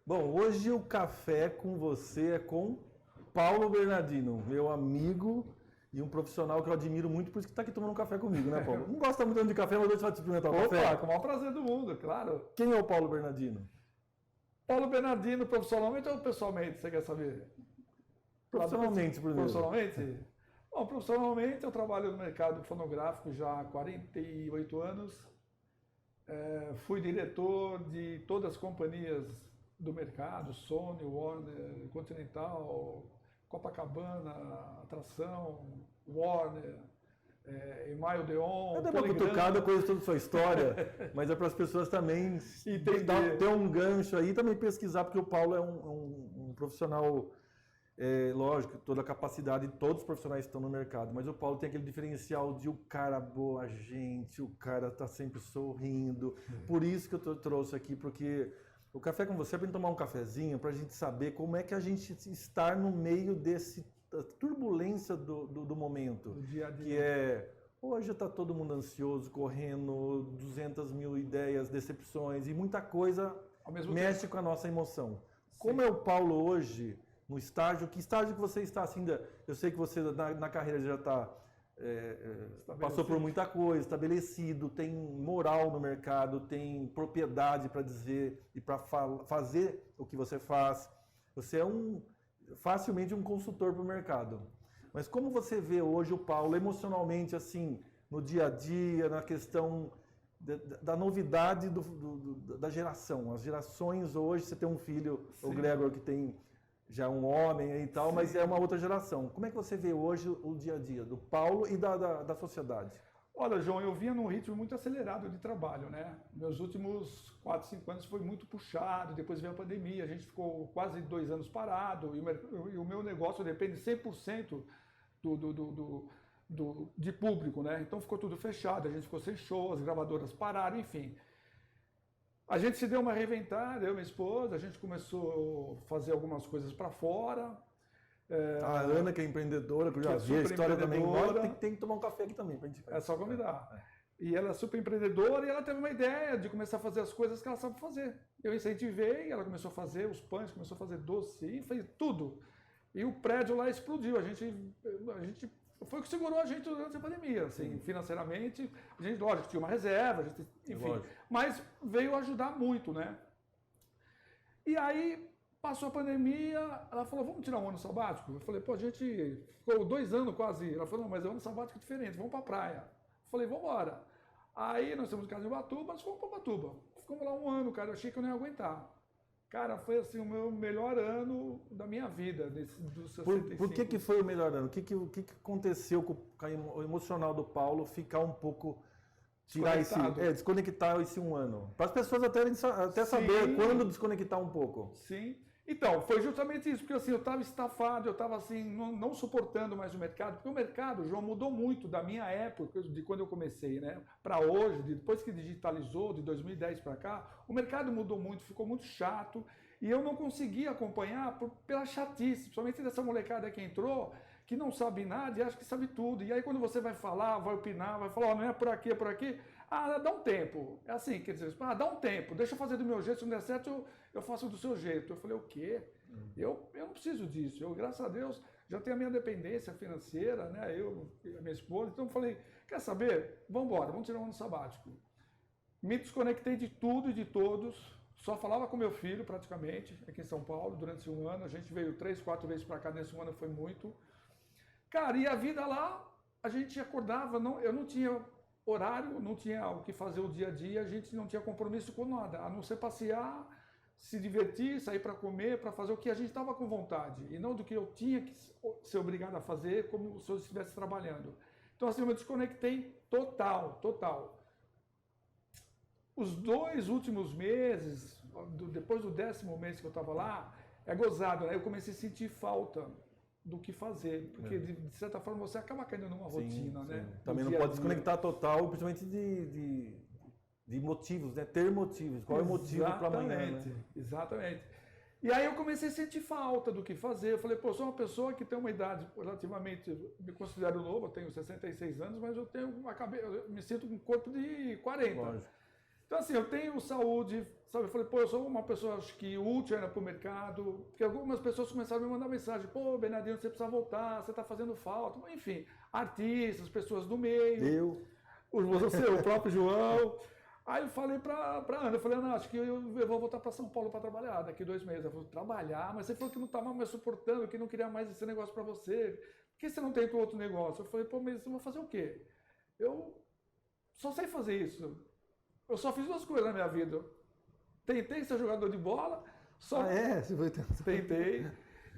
Bom, hoje o café com você é com Paulo Bernardino, meu amigo e um profissional que eu admiro muito, por isso que está aqui tomando um café comigo, né, Paulo? Não gosta muito de café, mas hoje você vai experimentar o café. Opa, com o maior prazer do mundo, claro. Quem é o Paulo Bernardino? Paulo Bernardino, profissionalmente ou pessoalmente, você quer saber? Profissionalmente, primeiro. Profissionalmente? Bom, profissionalmente eu trabalho no mercado fonográfico já há 48 anos. Fui diretor de todas as companhias do mercado, Sony, Warner, Continental, Copacabana, Atração, Warner, Email Odeon, Não é para cutucada, eu conheço toda a sua história, mas é para as pessoas também ter um gancho aí e também pesquisar, porque o Paulo é um profissional, lógico, toda a capacidade de todos os profissionais que estão no mercado, mas o Paulo tem aquele diferencial de o cara boa gente, o cara tá sempre sorrindo, por isso que eu trouxe aqui, porque o café com você é para tomar um cafezinho, para a gente saber como é que a gente está no meio desse turbulência do momento, do dia a dia. Que hoje está todo mundo ansioso, correndo, 200 mil ideias, decepções e muita coisa mexe com a nossa emoção. Sim. Como é o Paulo hoje no estágio? Que estágio que você está assim? Eu sei que você na carreira já está passou por muita coisa, estabelecido, tem moral no mercado, tem propriedade para dizer e para fazer o que você faz. Você é facilmente um consultor para o mercado. Mas como você vê hoje o Paulo emocionalmente, assim, no dia a dia, na questão da novidade da geração? As gerações hoje, você tem um filho, sim, o Gregor, que tem já um homem e tal, sim, mas é uma outra geração. Como é que você vê hoje o dia a dia do Paulo e da sociedade? Olha, João, eu vinha num ritmo muito acelerado de trabalho, né? Meus últimos 4, 5 anos foi muito puxado, depois veio a pandemia, a gente ficou quase 2 anos parado, e o meu negócio depende 100% de público, né? Então ficou tudo fechado, a gente ficou sem show, as gravadoras pararam, enfim. A gente se deu uma reinventada, eu e minha esposa, a gente começou a fazer algumas coisas para fora. A Ana, que é empreendedora, que eu já vi a história também, tem que tomar um café aqui também pra gente. É só convidar. E ela é super empreendedora e ela teve uma ideia de começar a fazer as coisas que ela sabe fazer. Eu incentivei, ela começou a fazer os pães, começou a fazer doce, fez tudo. E o prédio lá explodiu. A gente foi o que segurou a gente durante a pandemia, assim, financeiramente. A gente, lógico, tinha uma reserva, enfim, mas veio ajudar muito, né? E aí passou a pandemia, ela falou, vamos tirar um ano sabático? Eu falei, pô, a gente ficou 2 anos quase. Ela falou, não, mas é um ano sabático diferente, vamos pra praia. Eu falei, vamos embora. Aí nós temos casa em Ubatuba, nós fomos pra Ubatuba. Ficamos lá 1 ano, cara, eu achei que eu não ia aguentar. Cara, foi assim o meu melhor ano da minha vida, dos 65. Por que foi o melhor ano? O que aconteceu com o emocional do Paulo ficar um pouco... desconectar esse 1 ano. Para as pessoas até saber quando desconectar um pouco. Sim. Então, foi justamente isso, porque assim, eu estava estafado, eu estava assim, não suportando mais o mercado, porque o mercado, João, mudou muito da minha época, de quando eu comecei, né, para hoje, depois que digitalizou, de 2010 para cá, o mercado mudou muito, ficou muito chato, e eu não conseguia acompanhar pela chatice, principalmente dessa molecada que entrou, que não sabe nada e acha que sabe tudo. E aí quando você vai falar, vai opinar, vai falar, não é por aqui, é por aqui, dá um tempo. É assim, quer dizer, dá um tempo, deixa eu fazer do meu jeito, se não der certo, eu faço do seu jeito. Eu falei, o quê? Eu não preciso disso. Eu, graças a Deus, já tenho a minha dependência financeira, né? Eu e a minha esposa. Então eu falei, quer saber? Vamos embora, vamos tirar um ano sabático. Me desconectei de tudo e de todos. Só falava com meu filho, praticamente, aqui em São Paulo, durante 1 ano. A gente veio 3, 4 vezes para cá, nesse 1 ano foi muito. Cara, e a vida lá, a gente acordava, eu não tinha horário, não tinha o que fazer o dia a dia, a gente não tinha compromisso com nada, a não ser passear, se divertir, sair para comer, para fazer o que a gente estava com vontade, e não do que eu tinha que ser obrigado a fazer como se eu estivesse trabalhando. Então assim, eu me desconectei total. Os 2 últimos meses, depois do 10º mês que eu estava lá, é gozado, né? Eu comecei a sentir falta do que fazer, porque de certa forma você acaba caindo numa rotina, né? Também não pode desconectar total, principalmente de motivos, né? Ter motivos. Qual é o motivo para amanhã? Né? Exatamente. E aí eu comecei a sentir falta do que fazer. Eu falei, pô, eu sou uma pessoa que tem uma idade relativamente, me considero novo, eu tenho 66 anos, mas eu me sinto com um corpo de 40. Lógico. Então, assim, eu tenho saúde, sabe? Eu falei, pô, eu sou uma pessoa, acho que útil ainda para o mercado, porque algumas pessoas começaram a me mandar mensagem, pô, Bernardino, você precisa voltar, você está fazendo falta. Enfim, artistas, pessoas do meio. Você, o próprio João. Aí eu falei para Ana, eu falei, Ana, acho que eu vou voltar para São Paulo para trabalhar daqui 2 meses. Ela falou, trabalhar? Mas você falou que não estava mais suportando, que não queria mais esse negócio para você. Por que você não tenta outro negócio? Eu falei, pô, mas eu vou fazer o quê? Eu só sei fazer isso. Eu só fiz 2 coisas na minha vida. Tentei ser jogador de bola. Você foi tentar. Tentei.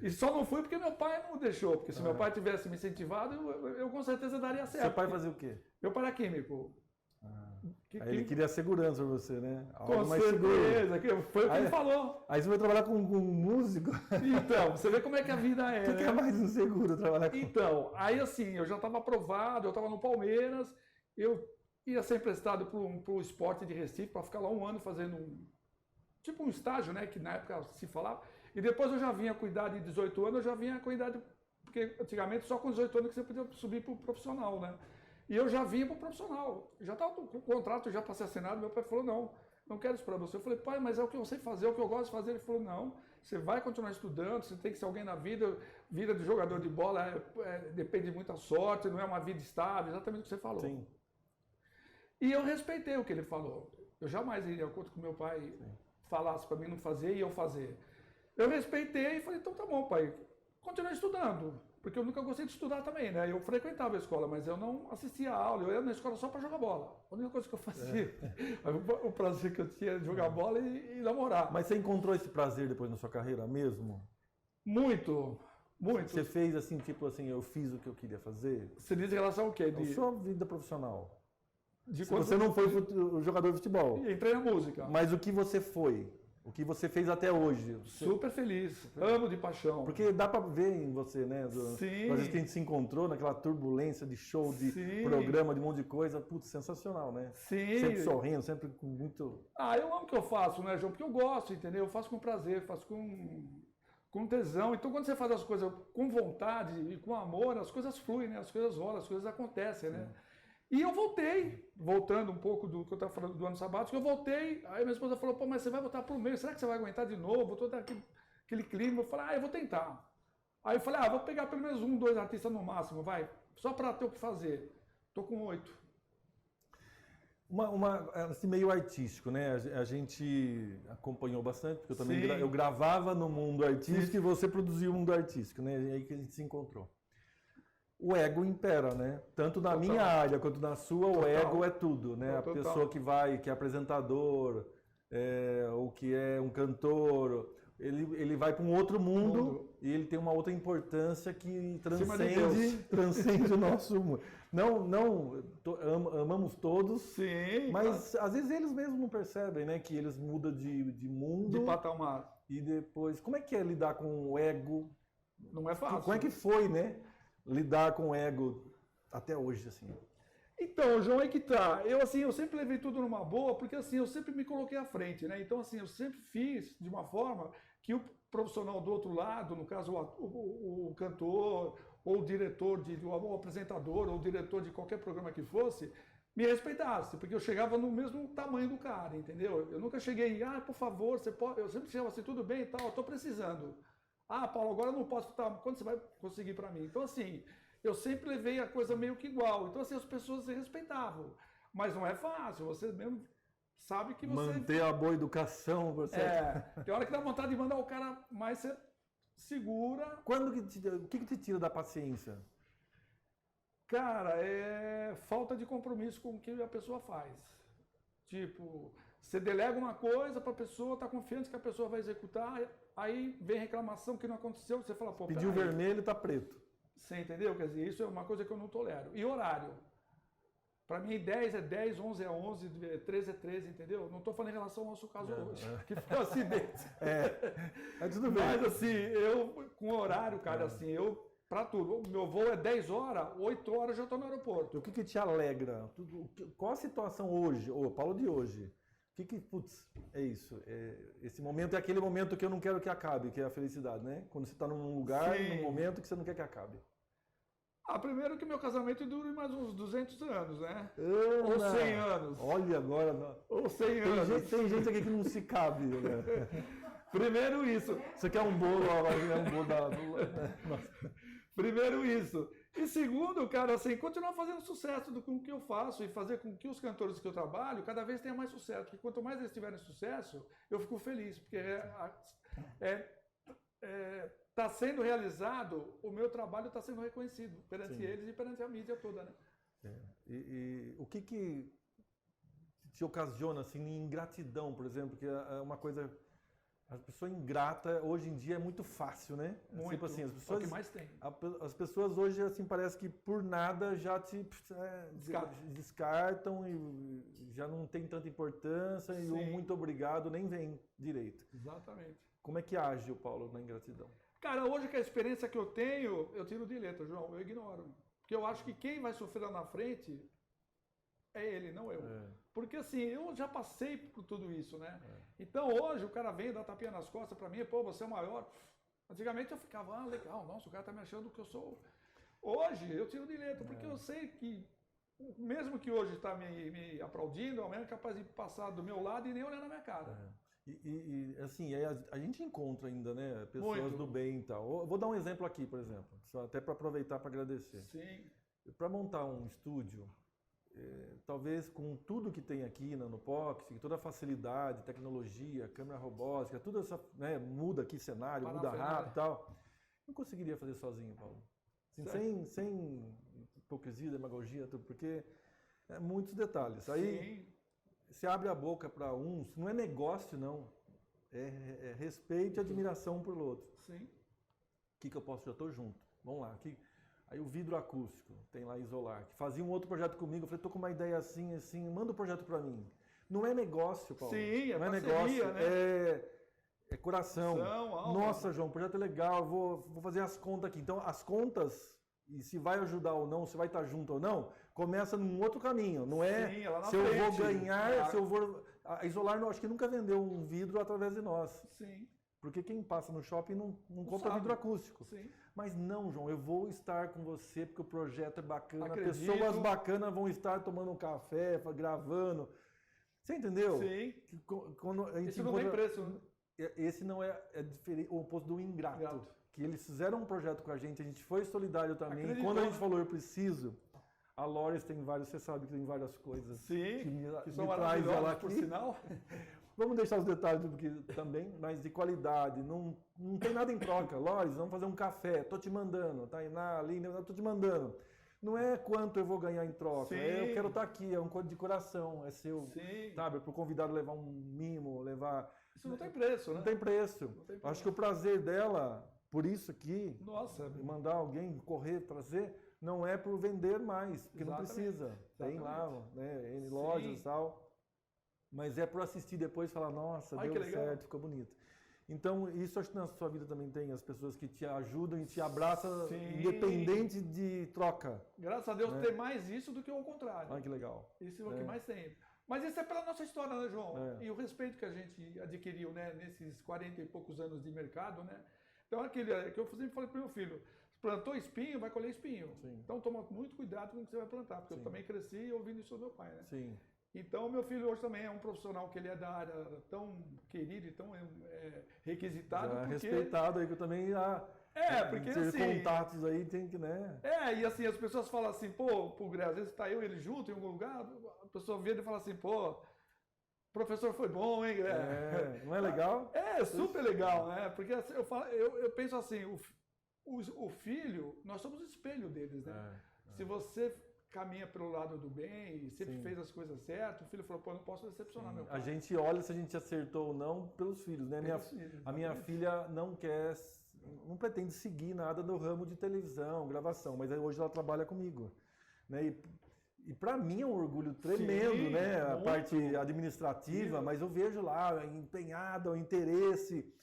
E só não fui porque meu pai não deixou. Porque se meu pai tivesse me incentivado, eu com certeza daria certo. Seu pai fazia o quê? Meu pai era químico. Aí ele queria segurança para você, né? Algo com mais certeza. Seguro. Foi o que ele falou. Aí você vai trabalhar com um músico. Então, você vê como é que a vida é. O que é mais inseguro trabalhar com? Então, aí assim, eu já estava aprovado, eu estava no Palmeiras, eu ia ser emprestado para o Sport de Recife para ficar lá 1 ano fazendo um estágio, né, que na época se falava. E depois eu já vinha com idade de 18 anos, eu já vinha com idade, porque antigamente só com 18 anos que você podia subir para o profissional, né? E eu já vinha para o profissional, já estava com o contrato já para ser assinado. Meu pai falou, não quero isso para você. Eu falei, pai, mas é o que eu sei fazer, é o que eu gosto de fazer. Ele falou, não, você vai continuar estudando, você tem que ser alguém na vida, vida de jogador de bola depende de muita sorte, não é uma vida estável, exatamente o que você falou. Sim. E eu respeitei o que ele falou. Eu jamais iria contra o que meu pai falasse para mim não fazer e eu fazer. Eu respeitei e falei, então tá bom, pai, continue estudando. Porque eu nunca gostei de estudar também, né? Eu frequentava a escola, mas eu não assistia a aula, eu ia na escola só para jogar bola. A única coisa que eu fazia, o prazer que eu tinha era jogar bola e namorar. Mas você encontrou esse prazer depois na sua carreira mesmo? Muito. Você fez assim, tipo assim, eu fiz o que eu queria fazer? Você diz em relação ao quê? A sua vida profissional. Se você não foi jogador de futebol. Entrei na música. Mas o que você foi? O que você fez até hoje? Super feliz. Amo de paixão. Porque dá pra ver em você, né? Sim. Às vezes que a gente se encontrou naquela turbulência de show, de programa, de um monte de coisa. Putz, sensacional, né? Sim. Sempre sorrindo, sempre com muito... Eu amo o que eu faço, né, João? Porque eu gosto, entendeu? Eu faço com prazer, faço com tesão. Então, quando você faz as coisas com vontade e com amor, as coisas fluem, né? As coisas rolam, as coisas acontecem, né? E eu voltando um pouco do que eu estava falando do ano sabático, eu voltei, aí minha esposa falou, pô, mas você vai voltar para o meio, será que você vai aguentar de novo? Todo aquele clima, eu falei, eu vou tentar. Aí eu falei, vou pegar pelo menos 1, 2 artistas no máximo, vai, só para ter o que fazer. Tô com 8. Assim, meio artístico, né? A gente acompanhou bastante, porque eu também eu gravava no mundo artístico e você produziu o mundo artístico, né? E aí que a gente se encontrou. O ego impera, né? Tanto na minha área quanto na sua, o ego é tudo, né? A pessoa que é apresentador, ou que é um cantor, ele vai para um outro mundo e ele tem uma outra importância que transcende o nosso mundo. Amamos todos, sim, mas às vezes eles mesmos não percebem, né? Que eles mudam de mundo. De patamar. E depois, como é que é lidar com o ego? Não é fácil. Como é que foi, né? Lidar com o ego até hoje, assim? Então, João, aí que tá. Eu sempre levei tudo numa boa, porque assim, eu sempre me coloquei à frente, né? Então, assim, eu sempre fiz de uma forma que o profissional do outro lado, no caso o cantor, ou o diretor, o apresentador, ou o diretor de qualquer programa que fosse, me respeitasse, porque eu chegava no mesmo tamanho do cara, entendeu? Eu nunca cheguei, por favor, você pode... Eu sempre chegava assim, tudo bem e tal, eu tô precisando. Paulo, agora eu não posso estar. Quando você vai conseguir para mim? Então, assim, eu sempre levei a coisa meio que igual. Então, assim, as pessoas se respeitavam. Mas não é fácil, você mesmo sabe que você... Manter a boa educação, você... tem hora que dá vontade de mandar o cara, mas você segura... O que te tira da paciência? Cara, é falta de compromisso com o que a pessoa faz. Tipo, você delega uma coisa para a pessoa, tá confiante que a pessoa vai executar... Aí vem reclamação que não aconteceu, você fala, pô, pediu vermelho, tá preto. Você entendeu? Quer dizer, isso é uma coisa que eu não tolero. E horário. Para mim, 10 é 10, 11 é 11, 13 é 13, entendeu? Não estou falando em relação ao nosso caso hoje, que foi um acidente. Tudo bem. Mas assim, eu com horário, cara, assim, para tudo. O meu voo é 10 horas, 8 horas eu já estou no aeroporto. O que te alegra? Qual a situação hoje, Paulo de hoje? Putz, é isso. Esse momento é aquele momento que eu não quero que acabe, que é a felicidade, né? Quando você está num lugar, num momento que você não quer que acabe. Primeiro que meu casamento dure mais uns 200 anos, né? Ana, ou 100 anos. Olha agora. Ou 100 anos. Tem gente aqui que não se cabe, né? Primeiro isso. Você quer um bolo, é um bolo da... Primeiro isso. E segundo, cara, assim, continuar fazendo sucesso com o que eu faço e fazer com que os cantores que eu trabalho cada vez tenham mais sucesso. Porque quanto mais eles tiverem sucesso, eu fico feliz. Porque está sendo realizado, o meu trabalho está sendo reconhecido perante eles e perante a mídia toda, né? E o que te ocasiona, assim, ingratidão, por exemplo, que é uma coisa... A pessoa ingrata, hoje em dia, é muito fácil, né? Muito. Tipo assim, as pessoas, é o que mais tem. As pessoas hoje, assim, parece que por nada já te descartam e já não tem tanta importância e o muito obrigado nem vem direito. Exatamente. Como é que age o Paulo na ingratidão? Cara, hoje que a experiência que eu tenho, eu tiro de letra, João, eu ignoro. Porque eu acho que quem vai sofrer lá na frente é ele, não eu. Porque assim, eu já passei por tudo isso, né? Então hoje o cara vem dar tapinha nas costas pra mim, pô, você é o maior. Antigamente eu ficava, legal, nossa, o cara tá me achando que eu sou... Hoje eu tiro de letra, porque eu sei que, mesmo que hoje está me aplaudindo, amanhã é capaz de passar do meu lado e nem olhar na minha cara. E assim, a gente encontra ainda, né, pessoas do bem e tal. Eu vou dar um exemplo aqui, por exemplo, só até para aproveitar para agradecer. Sim. Para montar um estúdio, talvez com tudo que tem aqui no Pox, toda a facilidade, tecnologia, câmera robótica, tudo essa, né, muda aqui cenário, muda rápido e tal, não conseguiria fazer sozinho, Paulo. Assim, sem hipocrisia, demagogia, tudo, porque é muitos detalhes. Aí você abre a boca para uns, não é negócio, não. É respeito e admiração um por outro. Sim. O que eu posso? Já estou junto. Vamos lá. Aí o vidro acústico, tem lá Isolar, que fazia um outro projeto comigo. Eu falei, estou com uma ideia assim, manda o projeto para mim. Não é negócio, Paulo. Sim, não é parceria, negócio, né? É coração. Nossa, João, o projeto é legal, vou fazer as contas aqui. Então, as contas, e se vai ajudar ou não, se vai estar junto ou não, começa num outro caminho. Não é se eu vou ganhar, se eu vou... A Isolar, acho que nunca vendeu um vidro através de nós. Sim. Porque quem passa no shopping não compra vidro acústico. Sim. Mas não, João, eu vou estar com você porque o projeto é bacana, Acredito. pessoas bacanas vão estar tomando um café, gravando. Você entendeu? Sim. Quando a gente Isso não tem preço, né? Esse não é diferente, o oposto do ingrato. Que eles fizeram um projeto com a gente foi solidário também. Acreditou. Quando a gente falou, eu preciso, a Lores tem vários, você sabe que tem várias coisas. Sim, que são traz ela aqui. por sinal. Vamos deixar os detalhes porque também, mas de qualidade, não tem nada em troca. Lores, vamos fazer um café, tô te mandando, Tainá, Aline, tô te mandando. Não é quanto eu vou ganhar em troca, eu quero estar aqui, é um código de coração, é seu, sabe? Para o convidado levar um mimo, levar... Isso não tem preço, né? Não tem preço. Acho que o prazer dela, por isso aqui, mandar alguém correr, trazer, não é por vender mais, porque não precisa. Tem lá, né, em lojas e tal. Mas é por assistir depois e falar, nossa, deu certo, ficou bonito. Então, isso acho que na sua vida também tem, as pessoas que te ajudam e te abraçam, independente de troca. Graças a Deus tem mais isso do que o contrário. Ah, que legal. Isso é o que mais tem. Mas isso é pela nossa história, né, João? E o respeito que a gente adquiriu, né, nesses 40 e poucos anos de mercado, né? Então, aquele que eu sempre falei para o meu filho, plantou espinho, vai colher espinho. Sim. Então, toma muito cuidado com o que você vai plantar, porque eu também cresci ouvindo isso do meu pai, né? Sim. Então, meu filho hoje também é um profissional que ele é da área tão querido e tão requisitado. Já respeitado aí, que eu também porque ter assim... contatos aí tem que, né? E assim, as pessoas falam assim, pô, às vezes tá eu e ele junto em algum lugar, a pessoa vira e fala assim, pô, o professor foi bom, hein? Não é legal? É super legal, né? Porque assim, eu penso assim, o filho, nós somos o espelho deles, né? Se você caminha pelo lado do bem e sempre fez as coisas certas, o filho falou, pô, eu não posso decepcionar meu pai. A gente olha se a gente acertou ou não pelos filhos, né? A minha filha não pretende seguir nada do ramo de televisão, gravação, mas hoje ela trabalha comigo, né? E para mim é um orgulho tremendo, né? A parte administrativa, mas eu vejo lá empenhada, o interesse,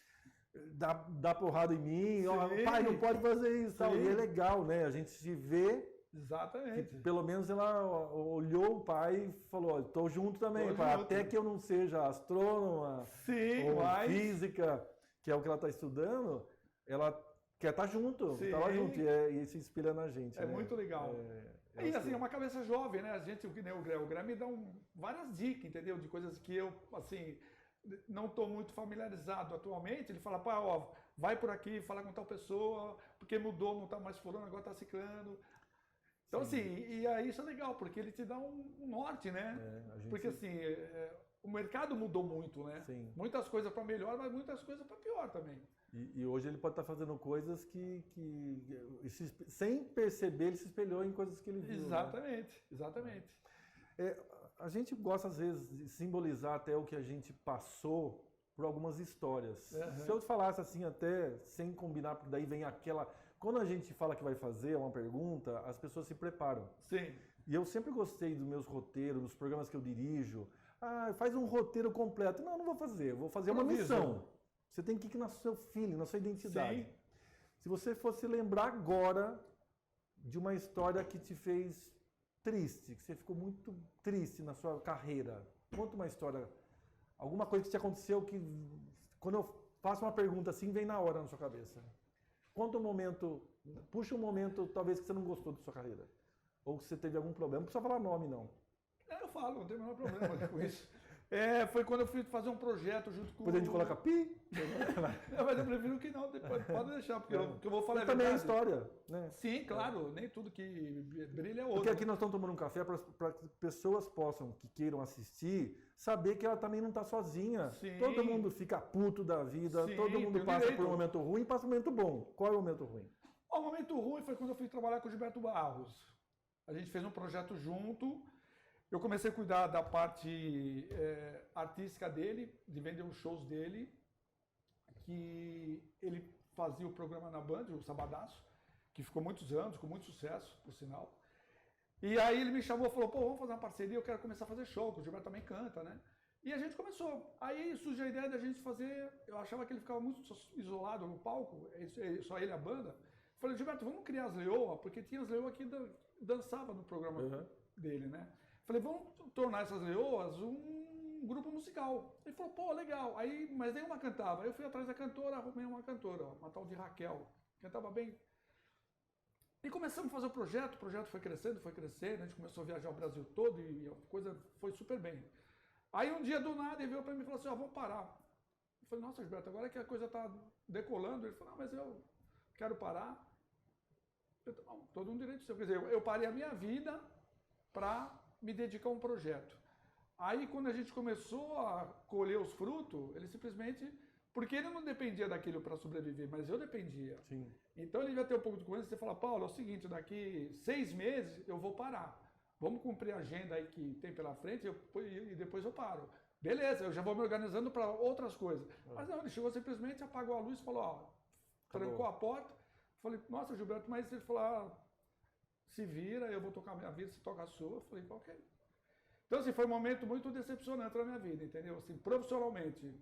dá porrada em mim, pai, não pode fazer isso, tal. E é legal, né? A gente se vê. Exatamente. Pelo menos ela olhou o pai e falou, estou junto também, pai. Até que eu não seja astrônoma ou física, que é o que ela está estudando, ela quer estar junto, Sim. tá lá junto e se espelha na gente. É né? muito legal. E assim, é uma cabeça jovem, né? A gente, o Graham me dá várias dicas, entendeu? De coisas que eu, assim, não estou muito familiarizado atualmente. Ele fala, pá, ó, vai por aqui, fala com tal pessoa, porque mudou, não está mais fulano, agora está ciclando. Então, Sim. assim, e aí isso é legal, porque ele te dá um norte, né? Porque, assim, o mercado mudou muito, né? Sim. Muitas coisas para melhor, mas muitas coisas para pior também. E hoje ele pode estar fazendo coisas que sem perceber, ele se espelhou em coisas que ele viu. Exatamente, né? exatamente. A gente gosta, às vezes, de simbolizar até o que a gente passou por algumas histórias. Uhum. Se eu falasse assim, até sem combinar, porque daí vem aquela... Quando a gente fala que vai fazer uma pergunta, as pessoas se preparam. Sim. E eu sempre gostei dos meus roteiros, dos programas que eu dirijo. Ah, faz um roteiro completo. Não vou fazer. Eu vou fazer uma missão. Você tem que ir no seu feeling, na sua identidade. Sim. Se você fosse lembrar agora de uma história que te fez triste, que você ficou muito triste na sua carreira, conta uma história, alguma coisa que te aconteceu que, quando eu faço uma pergunta assim, vem na hora na sua cabeça. Conta um momento, puxa um momento talvez que você não gostou da sua carreira. Ou que você teve algum problema. Não precisa falar nome, não. Eu falo, não tem o menor problema com isso. Foi quando eu fui fazer um projeto junto com... Depois a gente coloca pi. Não, mas eu prefiro que não, depois, pode deixar, porque eu vou falar Mas também é história, né? Sim, claro, nem tudo que brilha é ouro. Porque aqui nós estamos tomando um café para que pessoas possam, que queiram assistir, saber que ela também não está sozinha. Sim. Todo mundo fica puto da vida, Sim, todo mundo passa por um momento ruim, passa um momento bom. Qual é o momento ruim? O momento ruim foi quando eu fui trabalhar com o Gilberto Barros. A gente fez um projeto junto. Eu comecei a cuidar da parte artística dele, de vender os shows dele, que ele fazia o programa na Band, o Sabadaço, que ficou muitos anos, com muito sucesso, por sinal. E aí ele me chamou e falou, pô, vamos fazer uma parceria, eu quero começar a fazer show, que o Gilberto também canta, né? E a gente começou. Aí surgiu a ideia da gente fazer, eu achava que ele ficava muito isolado no palco, só ele e a banda. Falei, Gilberto, vamos criar as leoas, porque tinha as leoas que dançavam no programa dele, né? Falei, vamos tornar essas leoas um grupo musical. Ele falou, pô, legal. Aí, mas nenhuma cantava. Aí eu fui atrás da cantora, arrumei uma cantora, uma tal de Raquel. Cantava bem. E começamos a fazer o projeto foi crescendo, a gente começou a viajar o Brasil todo e a coisa foi super bem. Aí um dia do nada ele veio para mim e falou assim, vamos parar. Eu falei, nossa, Gilberto, agora que a coisa está decolando, ele falou, mas eu quero parar. Eu, todo um direito seu. Quer dizer, eu parei a minha vida para me dedicar a um projeto. Aí, quando a gente começou a colher os frutos, ele simplesmente... Porque ele não dependia daquilo para sobreviver, mas eu dependia. Sim. Então, ele vai ter um pouco de confiança e fala, Paulo, é o seguinte, daqui 6 meses eu vou parar. Vamos cumprir a agenda aí que tem pela frente e depois eu paro. Beleza, eu já vou me organizando para outras coisas. Mas não, ele chegou simplesmente, apagou a luz e falou, trancou a porta. Falei, nossa, Gilberto, mas ele falou, se vira, eu vou tocar a minha vida, você toca a sua. Eu falei, ok. Então, assim, foi um momento muito decepcionante na minha vida, entendeu? Assim, profissionalmente.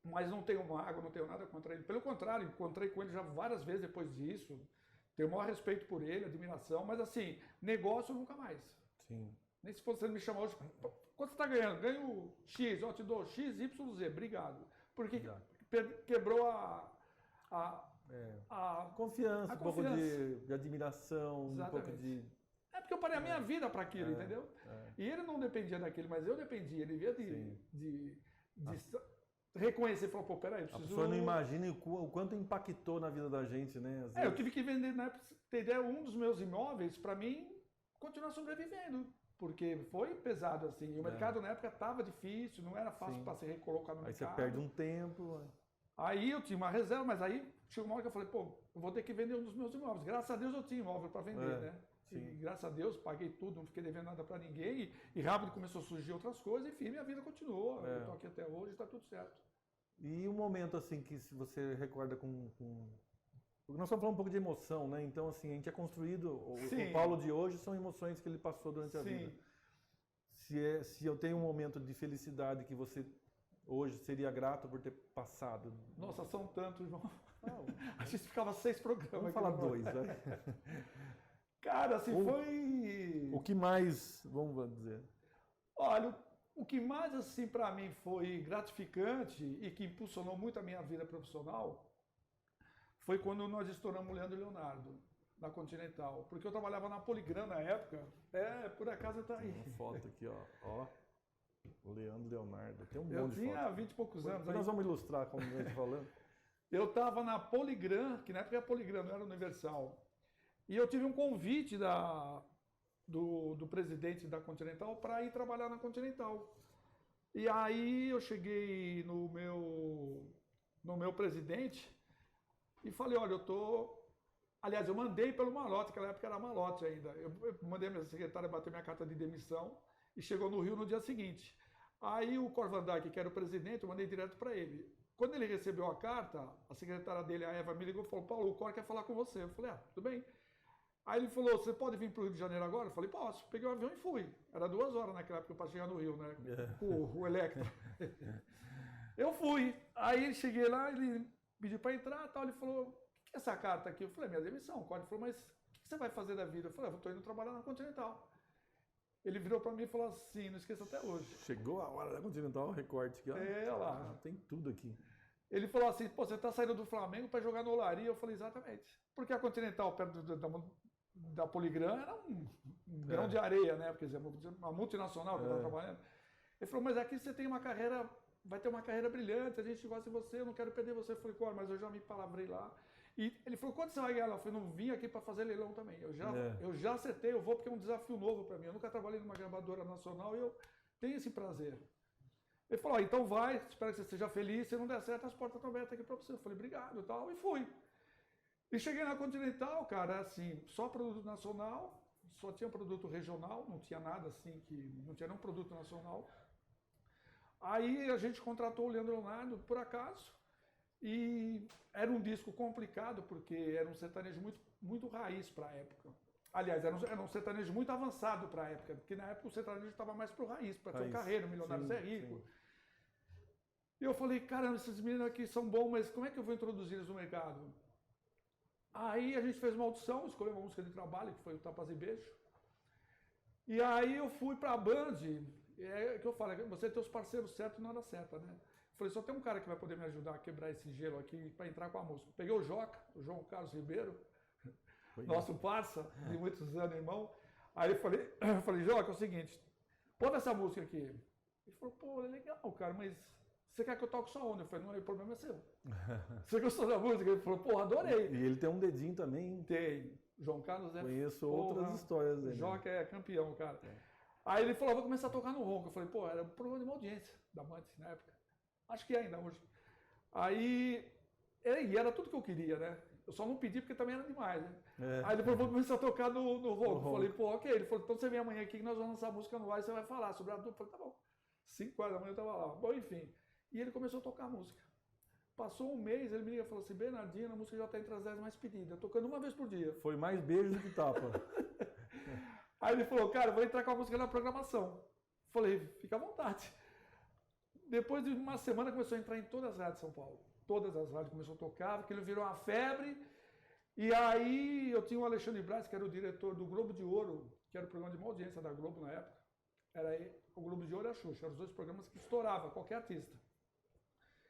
Mas não tenho mágoa, não tenho nada contra ele. Pelo contrário, encontrei com ele já várias vezes depois disso. Tenho o maior respeito por ele, admiração. Mas, assim, negócio nunca mais. Sim. Nem se você me chamar hoje, quanto você está ganhando? Ganho X, eu te dou X, Y, Z. Obrigado. Porque quebrou a confiança, um pouco de admiração, exatamente. Um pouco de... porque eu parei a minha vida para aquilo, entendeu? E ele não dependia daquilo, mas eu dependia. Ele via de reconhecer e falar, pô, peraí, preciso... A pessoa não imagina o quanto impactou na vida da gente, né? Às vezes... Eu tive que vender, né, pra ter ideia, um dos meus imóveis para mim continuar sobrevivendo. Porque foi pesado, assim. O mercado na época estava difícil, não era fácil para se recolocar no mercado. Aí você perde um tempo... Aí eu tinha uma reserva, mas aí chegou uma hora que eu falei, pô, eu vou ter que vender um dos meus imóveis. Graças a Deus eu tinha imóvel para vender, né? Sim. E graças a Deus paguei tudo, não fiquei devendo nada para ninguém. E rápido começou a surgir outras coisas, enfim, minha vida continuou. Eu tô aqui até hoje, está tudo certo. E um momento assim que se você recorda com... Porque nós estamos falando um pouco de emoção, né? Então, assim, a gente é construído... O Paulo de hoje são emoções que ele passou durante a vida. Se eu tenho um momento de felicidade que você... Hoje seria grato por ter passado. Nossa, são tantos, irmão. A gente ficava 6 programas. Vamos falar 2, né? Cara, assim, foi... O que mais, vamos dizer? Olha, o que mais, assim, para mim foi gratificante e que impulsionou muito a minha vida profissional foi quando nós estouramos o Leandro e Leonardo, na Continental. Porque eu trabalhava na Poligram na época. Por acaso tá aí. Uma foto aqui, ó. O Leandro e Leonardo. Tem um monte Eu de foto. tinha 20 e poucos anos. Nós vamos ilustrar como a gente falando. Eu estava na Poligram, que na época era Poligram, não era Universal. E eu tive um convite do presidente da Continental para ir trabalhar na Continental. E aí eu cheguei no meu presidente e falei, olha, Aliás, eu mandei pelo Malote, naquela época era Malote ainda. Eu mandei a minha secretária bater minha carta de demissão e chegou no Rio no dia seguinte. Aí o Cor Van Dijk, que era o presidente, eu mandei direto para ele. Quando ele recebeu a carta, a secretária dele, a Eva, me ligou e falou, Paulo, o Cor quer falar com você. Eu falei, tudo bem. Aí ele falou, você pode vir para o Rio de Janeiro agora? Eu falei, posso. Peguei o avião e fui. Era 2 horas naquela época para chegar no Rio, né? O Electra. Eu fui. Aí cheguei lá, ele pediu para entrar e tal. Ele falou, o que é essa carta aqui? Eu falei, minha demissão. O Cor falou, mas o que você vai fazer da vida? Eu falei, eu estou indo trabalhar na Continental. Ele virou para mim e falou assim, não esqueça até hoje. Chegou a hora da Continental, recorte aqui, ó. Lá. Tem tudo aqui. Ele falou assim, pô, você está saindo do Flamengo para jogar no Olaria? Eu falei, exatamente. Porque a Continental, perto da Poligram, era um grão de areia, né? Quer dizer, uma multinacional que eu estava trabalhando. Ele falou, mas aqui você tem uma carreira, vai ter uma carreira brilhante, a gente gosta de você, eu não quero perder você. Eu falei, Cor, mas eu já me palavrei lá. E ele falou, quanto você vai ganhar lá? Eu falei, não vim aqui para fazer leilão também. Eu já acertei, eu vou porque é um desafio novo para mim. Eu nunca trabalhei numa gravadora nacional e eu tenho esse prazer. Ele falou, então vai, espero que você seja feliz, se não der certo, as portas estão abertas aqui para você. Eu falei, obrigado e tal, e fui. E cheguei na Continental, cara, assim, só produto nacional, só tinha produto regional, não tinha nada assim, não tinha nenhum produto nacional. Aí a gente contratou o Leandro Leonardo, por acaso, e era um disco complicado, porque era um sertanejo muito raiz para a época. Aliás, era um sertanejo muito avançado para a época, porque na época o sertanejo estava mais pro raiz, para ter um carreiro, Milionário Zé Rico. Sim. E eu falei, caramba, esses meninos aqui são bons, mas como é que eu vou introduzir eles no mercado? Aí a gente fez uma audição, escolheu uma música de trabalho, que foi o Tapas e Beijo. E aí eu fui para a Band, que eu falei, você tem os parceiros certos na hora certa, né? Eu falei, só tem um cara que vai poder me ajudar a quebrar esse gelo aqui para entrar com a música. Peguei o Joca, o João Carlos Ribeiro, nosso parça, de muitos anos, irmão. Aí eu falei, Joca, é o seguinte, bota essa música aqui. Ele falou, pô, é legal, cara, mas você quer que eu toque só onde? Eu falei, não, o problema é seu. Você gostou da música? Ele falou, porra, adorei. E ele tem um dedinho também. Tem. João Carlos é... Conheço outras histórias dele. O Joca é campeão, cara. Aí ele falou, vou começar a tocar no ronco. Eu falei, pô, era um programa de uma audiência da Band na época. Acho que é ainda hoje. Aí, e era tudo que eu queria, né? Eu só não pedi porque também era demais, né? Aí ele falou, vou começar a tocar no ronco. Eu falei, pô, ok. Ele falou, então você vem amanhã aqui que nós vamos lançar a música no ar e você vai falar sobre a dupla. Eu falei, tá bom. 5 horas da manhã eu tava lá. Bom, enfim. E ele começou a tocar a música. Passou um mês, ele me liga e falou assim, Bernardino, a música já está entre as 10 mais pedidas, tocando uma vez por dia. Foi mais beijo do que tapa. Aí ele falou, cara, vou entrar com a música na programação. Falei, fica à vontade. Depois de uma semana começou a entrar em todas as rádios de São Paulo. Todas as rádios começou a tocar, porque ele virou uma febre. E aí eu tinha o Alexandre Braz, que era o diretor do Globo de Ouro, que era o programa de uma audiência da Globo na época. Era o Globo de Ouro e a Xuxa, eram os 2 programas que estouravam qualquer artista.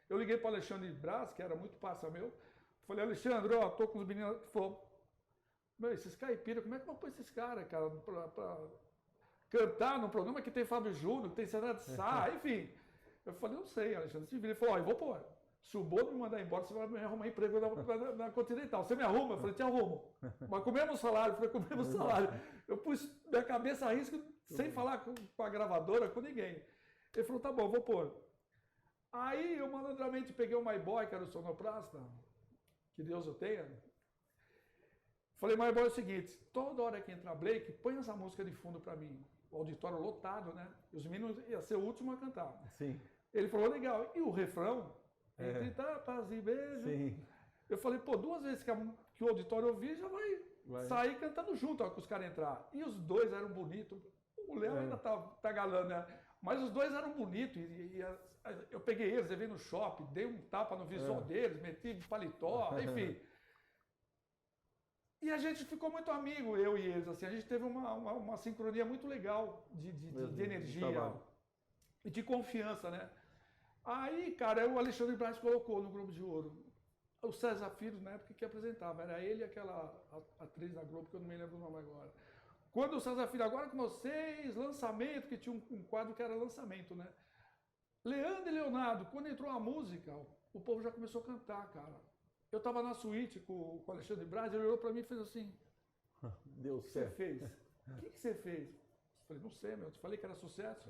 Eu liguei para o Alexandre Braz, que era muito parça meu, falei, Alexandre, ó, tô com os meninos, ele falou, meu, esses caipiras, como é que eu vou pôr esses caras, cara, pra cantar num programa que tem Fábio Júnior, que tem Sandra de Sá, enfim. Eu falei, não sei, Alexandre, se vira. Ele falou, ó, eu vou pôr. Se o Bono me mandar embora, você vai me arrumar emprego na Continental. Você me arruma? Eu falei, te arrumo. Mas comemos salário, eu falei, comemos salário. Eu pus minha cabeça a risco, sem falar com a gravadora, com ninguém. Ele falou, tá bom, vou pôr. Aí eu malandramente peguei o My Boy, que era o sonoplasta, que Deus o tenha. Falei, My Boy, é o seguinte, toda hora que entrar Blake, põe essa música de fundo pra mim. O auditório lotado, né? Os meninos iam ser o último a cantar. Sim. Ele falou, legal. E o refrão, entre tapas e beijos. Sim. Eu falei, pô, 2 vezes que o auditório ouvir, já vai sair cantando junto, ó, que os caras entrar. E os 2 eram bonitos. O Léo ainda tá galando, né? Mas os 2 eram bonitos. Eu peguei eles, levei no shopping, dei um tapa no visual deles, meti paletó, enfim. E a gente ficou muito amigo, eu e eles. Assim, a gente teve uma sincronia muito legal de energia e de confiança, né? Aí, cara, o Alexandre Braz colocou no Globo de Ouro. o César Filho, na época, que apresentava. Era ele e aquela atriz da Globo, que eu não me lembro o nome agora. Quando o César Filho, agora com vocês, lançamento, que tinha um quadro que era lançamento, né? Leandro e Leonardo, quando entrou a música, o povo já começou a cantar, cara. Eu tava na suíte com o Alexandre Braz, ele olhou pra mim e fez assim... Deu O que você fez? O que você fez? Eu falei, não sei, meu, eu te falei que era sucesso.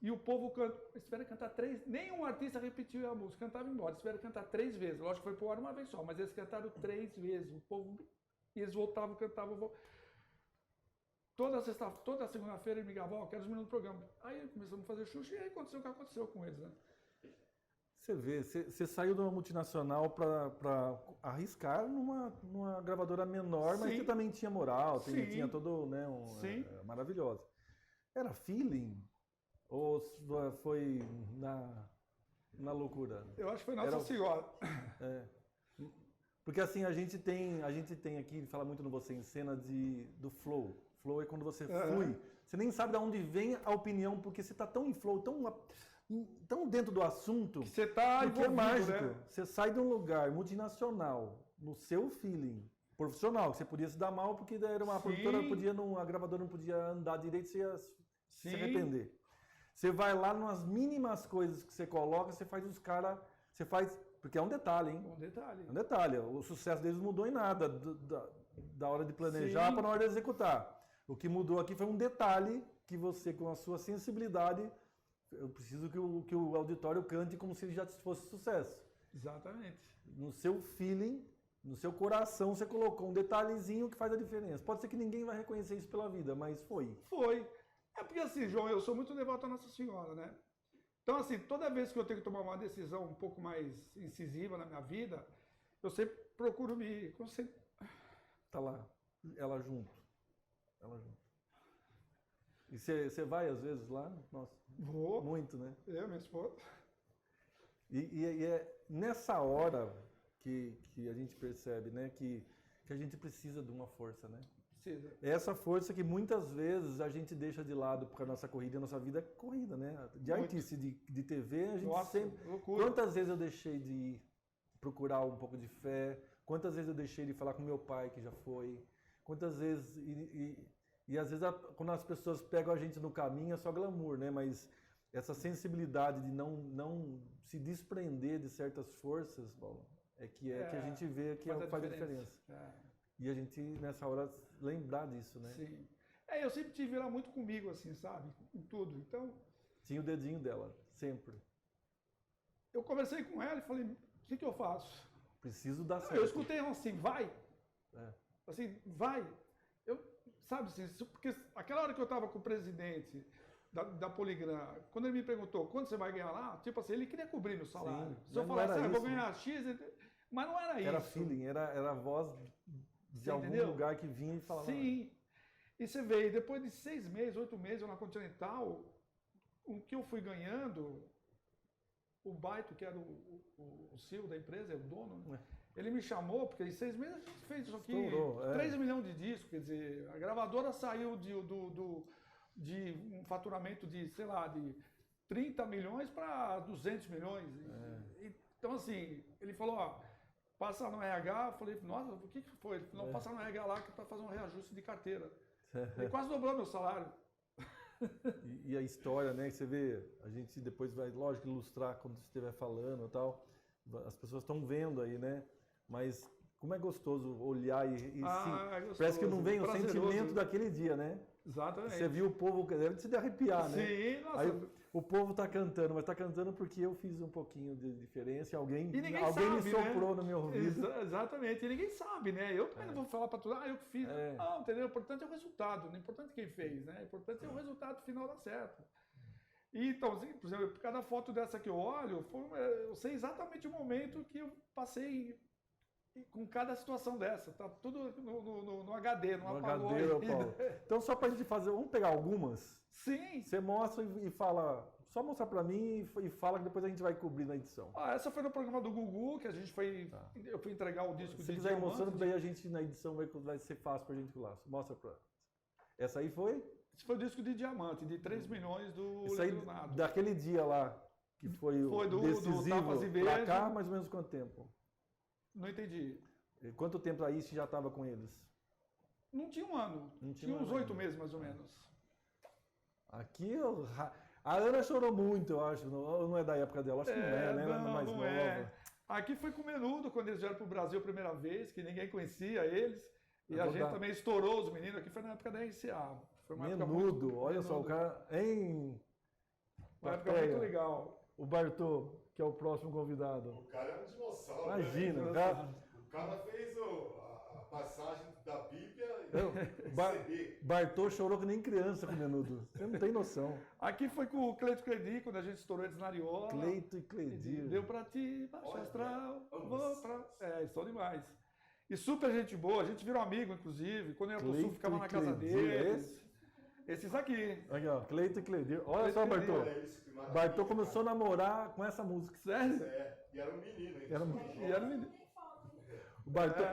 E o povo canta, eles tiveram que cantar 3, nenhum artista repetiu a música, cantava embora, eles tiveram que cantar 3 vezes. Lógico que foi pro ar uma vez só, mas eles cantaram 3 vezes. O povo, e eles voltavam, cantavam. Toda segunda-feira ele me ligava, ó, quero os meninos do programa. Aí começamos a fazer Xuxa e aí aconteceu o que aconteceu com eles, né? Você vê, você saiu de uma multinacional para arriscar numa gravadora menor, mas que também tinha moral, tinha todo, né, maravilhosa. Era feeling? Ou foi na loucura? Eu acho que foi Nossa Senhora. Porque assim, a gente tem aqui, fala muito no Você em Cena, do flow. Flow é quando você flui. Você nem sabe de onde vem a opinião, porque você está tão em flow, tão dentro do assunto, que você está envolvido, é mágico. Né? Você sai de um lugar multinacional, no seu feeling profissional, que você podia se dar mal, porque era uma produtora, a gravadora não podia andar direito, você ia se arrepender. Você vai lá nas mínimas coisas que você coloca, você faz os caras... Você faz... Porque é um detalhe, hein? É um detalhe. O sucesso deles não mudou em nada da hora de planejar para na hora de executar. O que mudou aqui foi um detalhe que você, com a sua sensibilidade, eu preciso que o auditório cante como se ele já fosse sucesso. Exatamente. No seu feeling, no seu coração, você colocou um detalhezinho que faz a diferença. Pode ser que ninguém vai reconhecer isso pela vida, mas foi. Foi. É porque assim, João, eu sou muito devoto à Nossa Senhora, né? Então assim, toda vez que eu tenho que tomar uma decisão um pouco mais incisiva na minha vida, eu sempre procuro me... Tá lá, ela junto. E você vai às vezes lá? Nossa. Vou. Muito, né? Eu, minha esposa. E é nessa hora que a gente percebe, né, que a gente precisa de uma força, né? Precisa. Essa força que muitas vezes a gente deixa de lado porque a nossa corrida, a nossa vida é corrida, né? De artista, de TV, a gente sempre... Loucura. Quantas vezes eu deixei de procurar um pouco de fé? Quantas vezes eu deixei de falar com meu pai, que já foi? Quantas vezes... E às vezes, quando as pessoas pegam a gente no caminho, é só glamour, né? Mas essa sensibilidade de não se desprender de certas forças, Paulo, que a gente vê que faz a diferença. E a gente, nessa hora, lembrar disso, né? Sim. Eu sempre tive ela muito comigo, assim, sabe? Em tudo. Então... Tinha o dedinho dela, sempre. Eu conversei com ela e falei, o que eu faço? Preciso dar certo. Eu escutei ela assim, vai. Assim, vai. Sabe assim, porque aquela hora que eu estava com o presidente da Poligram, quando ele me perguntou quanto você vai ganhar lá, tipo assim, ele queria cobrir meu salário. Se eu falasse, eu vou ganhar X, mas não era isso. Era feeling, era a voz de algum lugar que vinha e falava. Sim. E você vê, depois de 6 meses, 8 meses, eu na Continental, o que eu fui ganhando, o Baito, que era o CEO da empresa, é o dono, né? Ele me chamou, porque em 6 meses a gente fez isso aqui, 3 milhões de discos, quer dizer, a gravadora saiu de um faturamento de, sei lá, de 30 milhões para 200 milhões. Então, assim, ele falou, ó, passa no RH, eu falei, nossa, o que foi? Ele falou, não, passa no RH lá que é para fazer um reajuste de carteira. Ele quase dobrou meu salário. E a história, né, que você vê, a gente depois vai, lógico, ilustrar quando você estiver falando e tal, as pessoas estão vendo aí, né? Mas como é gostoso olhar e gostoso, parece que não vem o sentimento daquele dia, né? Exatamente. Você viu o povo, deve se arrepiar, né? Sim, nossa. Aí o povo tá cantando, mas tá cantando porque eu fiz um pouquinho de diferença e alguém sabe, me soprou no meu ouvido. Exatamente, e ninguém sabe, né? Eu também não vou falar para tudo, eu que fiz. Não, entendeu? O importante é o resultado, não é importante quem fez, né? O importante é o resultado final dar certo. E, então, assim, por exemplo, cada foto dessa que eu olho, eu sei exatamente o momento que eu passei com cada situação dessa. Tá tudo no HD, no apagou. Paulo. Então, só pra gente fazer, vamos pegar algumas? Sim. Você mostra e fala, só mostrar pra mim e fala que depois a gente vai cobrir na edição. Essa foi no programa do Gugu, que a gente foi, eu fui entregar o disco. Se quiser ir mostrando, daí a gente na edição vai ser fácil pra gente pular. Mostra pra... Essa aí foi? Esse foi o disco de diamante, de 3 milhões do Leonardo. Daquele dia lá, que foi o decisivo, pra cá, mais ou menos quanto tempo? Não entendi. E quanto tempo aí você já estava com eles? Não tinha um ano. Não tinha uns 8 meses, mais ou menos. Aqui, a Ana chorou muito, eu acho. Não é da época dela, acho que não é, né? Ela é mais não nova. é. Aqui foi com o Menudo, quando eles vieram para o Brasil a primeira vez, que ninguém conhecia eles. E a gente também estourou os meninos. Aqui foi na época da RCA. Foi uma época Menudo, olha só, o cara uma época muito legal. O Bartô, que é o próximo convidado. O cara é um dinossauro. Imagina, né? O cara fez a passagem da Bíblia e CD. Bartô chorou que nem criança com o Menudo. Você não tem noção. Aqui foi com o Cleito Cledir, quando a gente estourou eles na Ariola. Cleito e Cledir. Deu pra ti, baixo astral, vou pra... estão demais. E super gente boa, a gente virou amigo, inclusive. Quando eu ia pro Sul, ficava na casa deles. Esses aqui. Aqui, ó, Cleito e Cledir. Olha só, Bartô. Bartô começou a namorar com essa música. Sério? E era um menino, hein? E era um menino. O Bartô,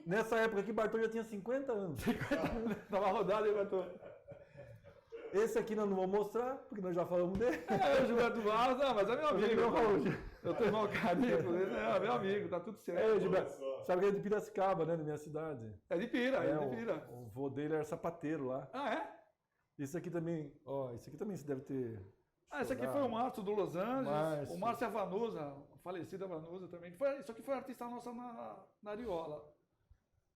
nessa época aqui, Bartô já tinha 50 anos. Tava rodado, hein, Bartô? Esse aqui nós não vamos mostrar, porque nós já falamos dele. O Gilberto Barros, não, mas é meu amigo. Eu tenho irmão carinho por ele, é meu amigo, tá tudo certo. Gilberto, sabe que ele é de Piracicaba, né, da minha cidade. É de Pira, é de Pira. O vô dele era sapateiro lá. Ah, é? Esse aqui também, esse aqui também você deve ter... esse aqui foi o Márcio do Los Angeles, Márcio. o Márcio Avanusa, o falecido Avanusa também. Isso aqui foi artista nossa na Ariola.